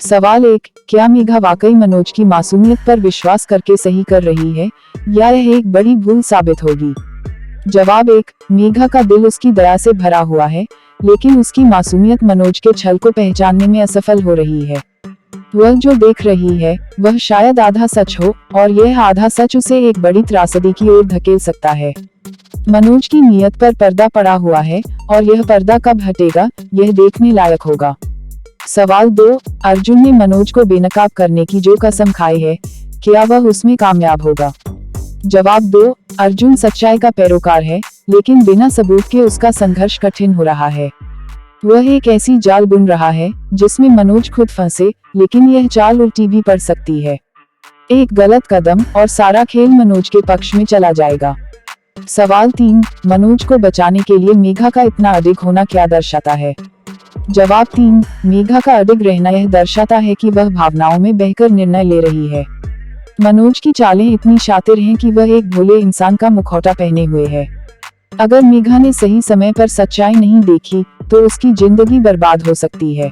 सवाल 1, क्या मेघा वाकई मनोज की मासूमियत पर विश्वास करके सही कर रही है या यह एक बड़ी भूल साबित होगी? जवाब 1, मेघा का दिल उसकी दया से भरा हुआ है, लेकिन उसकी मासूमियत मनोज के छल को पहचानने में असफल हो रही है। वह जो देख रही है वह शायद आधा सच हो, और यह आधा सच उसे एक बड़ी त्रासदी की ओर धकेल सकता है। मनोज की नीयत पर पर्दा पड़ा हुआ है, और यह पर्दा कब हटेगा यह देखने लायक होगा। सवाल 2, अर्जुन ने मनोज को बेनकाब करने की जो कसम खाई है, क्या वह उसमें कामयाब होगा? जवाब 2, अर्जुन सच्चाई का पैरोकार है, लेकिन बिना सबूत के उसका संघर्ष कठिन हो रहा है। वह एक ऐसी जाल बुन रहा है जिसमें मनोज खुद फंसे, लेकिन यह चाल उल्टी भी पड़ सकती है। एक गलत कदम और सारा खेल मनोज के पक्ष में चला जाएगा। सवाल 3, मनोज को बचाने के लिए मेघा का इतना अडिग होना क्या दर्शाता है? जवाब 3, मेघा का अडिग रहना यह दर्शाता है कि वह भावनाओं में बहकर निर्णय ले रही है। मनोज की चालें इतनी शातिर हैं कि वह एक भोले इंसान का मुखौटा पहने हुए है। अगर मेघा ने सही समय पर सच्चाई नहीं देखी तो उसकी जिंदगी बर्बाद हो सकती है।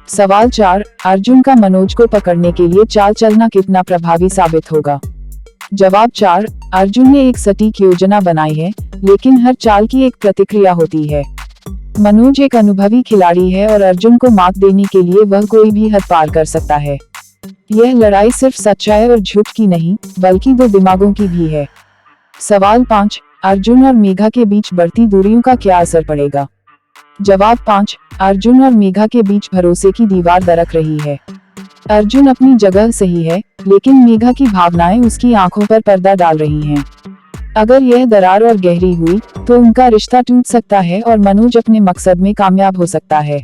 सवाल 4, अर्जुन का मनोज को पकड़ने के लिए चाल चलना कितना प्रभावी साबित होगा? जवाब 4, अर्जुन ने एक सटीक योजना बनाई है, लेकिन हर चाल की एक प्रतिक्रिया होती है। मनोज एक अनुभवी खिलाड़ी है और अर्जुन को मात देने के लिए वह कोई भी हद पार कर सकता है। यह लड़ाई सिर्फ सच्चाई और झूठ की नहीं, बल्कि दो दिमागों की भी है। सवाल 5, अर्जुन और मेघा के बीच बढ़ती दूरियों का क्या असर पड़ेगा? जवाब 5, अर्जुन और मेघा के बीच भरोसे की दीवार दरक रही है। अर्जुन अपनी जगह सही है, लेकिन मेघा की भावनाएं उसकी आंखों पर पर्दा डाल रही हैं। अगर यह दरार और गहरी हुई तो उनका रिश्ता टूट सकता है और मनोज अपने मकसद में कामयाब हो सकता है।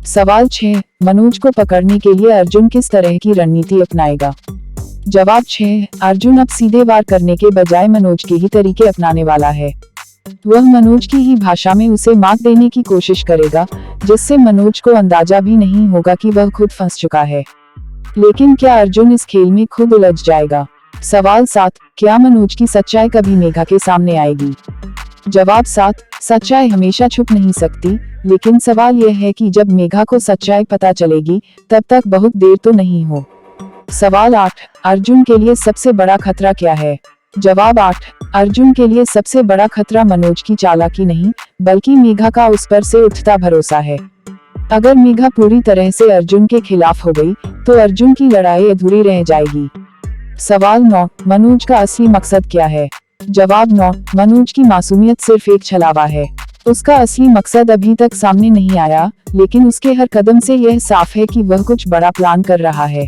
सवाल 6, मनोज को पकड़ने के लिए अर्जुन किस तरह की रणनीति अपनाएगा? जवाब 6, अर्जुन अब सीधे वार करने के बजाय मनोज के ही तरीके अपनाने वाला है। वह मनोज की ही भाषा में उसे मात देने की कोशिश करेगा, जिससे मनोज को अंदाजा भी नहीं होगा कि वह खुद फंस चुका है। लेकिन क्या अर्जुन इस खेल में खुद उलझ जाएगा? सवाल 7, क्या मनोज की सच्चाई कभी मेघा के सामने आएगी? जवाब 7, सच्चाई हमेशा छुप नहीं सकती, लेकिन सवाल यह है कि जब मेघा को सच्चाई पता चलेगी तब तक बहुत देर तो नहीं हो। सवाल 8, अर्जुन के लिए सबसे बड़ा खतरा क्या है? जवाब 8, अर्जुन के लिए सबसे बड़ा खतरा मनोज की चालाकी नहीं, बल्कि मेघा का उस पर से उठता भरोसा है। अगर मेघा पूरी तरह से अर्जुन के खिलाफ हो गई तो अर्जुन की लड़ाई अधूरी रह जाएगी। सवाल 9, मनोज का असली मकसद क्या है? जवाब 9, मनोज की मासूमियत सिर्फ एक छलावा है। उसका असली मकसद अभी तक सामने नहीं आया, लेकिन उसके हर कदम से यह साफ है कि वह कुछ बड़ा प्लान कर रहा है।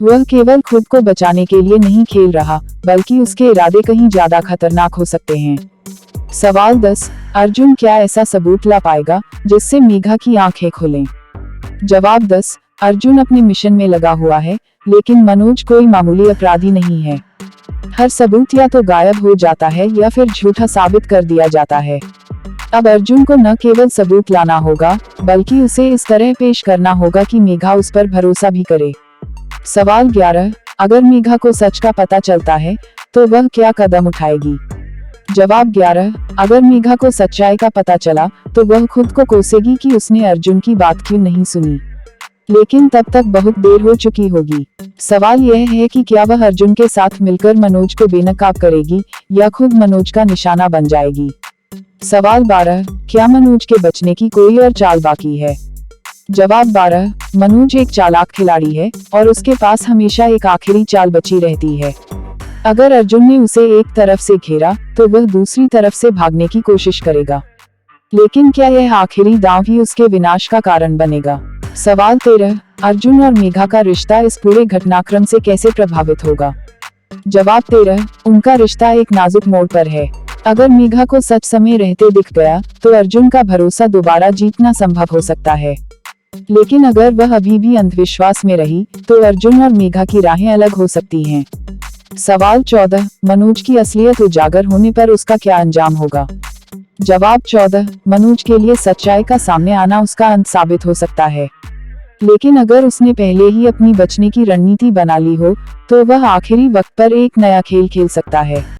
वह केवल खुद को बचाने के लिए नहीं खेल रहा, बल्कि उसके इरादे कहीं ज्यादा खतरनाक हो सकते हैं। सवाल 10, अर्जुन क्या ऐसा सबूत ला पाएगा जिससे मेघा की आंखें खुलें? जवाब 10, अर्जुन अपने मिशन में लगा हुआ है, लेकिन मनोज कोई मामूली अपराधी नहीं है। हर सबूत या तो गायब हो जाता है या फिर झूठा साबित कर दिया जाता है। अब अर्जुन को न केवल सबूत लाना होगा, बल्कि उसे इस तरह पेश करना होगा कि मेघा उस पर भरोसा भी करे। सवाल 11, अगर मेघा को सच का पता चलता है तो वह क्या कदम उठाएगी? जवाब 11, अगर मेघा को सच्चाई का पता चला तो वह खुद को कोसेगी कि उसने अर्जुन की बात क्यों नहीं सुनी, लेकिन तब तक बहुत देर हो चुकी होगी। सवाल यह है कि क्या वह अर्जुन के साथ मिलकर मनोज को बेनकाब करेगी या खुद मनोज का निशाना बन जाएगी। सवाल 12, क्या मनोज के बचने की कोई और चाल बाकी है? जवाब 12, मनोज एक चालाक खिलाड़ी है और उसके पास हमेशा एक आखिरी चाल बची रहती है। अगर अर्जुन ने उसे एक तरफ से घेरा तो वह दूसरी तरफ से भागने की कोशिश करेगा, लेकिन क्या यह आखिरी दांव ही उसके विनाश का कारण बनेगा? सवाल 13, अर्जुन और मेघा का रिश्ता इस पूरे घटनाक्रम से कैसे प्रभावित होगा? जवाब 13, उनका रिश्ता एक नाजुक मोड़ पर है। अगर मेघा को सच समय रहते दिख गया तो अर्जुन का भरोसा दोबारा जीतना संभव हो सकता है, लेकिन अगर वह अभी भी अंधविश्वास में रही तो अर्जुन और मेघा की राहें अलग हो सकती हैं। सवाल 14, मनोज की असलियत उजागर होने पर उसका क्या अंजाम होगा? जवाब 14, मनोज के लिए सच्चाई का सामने आना उसका अंत साबित हो सकता है, लेकिन अगर उसने पहले ही अपनी बचने की रणनीति बना ली हो तो वह आखिरी वक्त पर एक नया खेल खेल सकता है।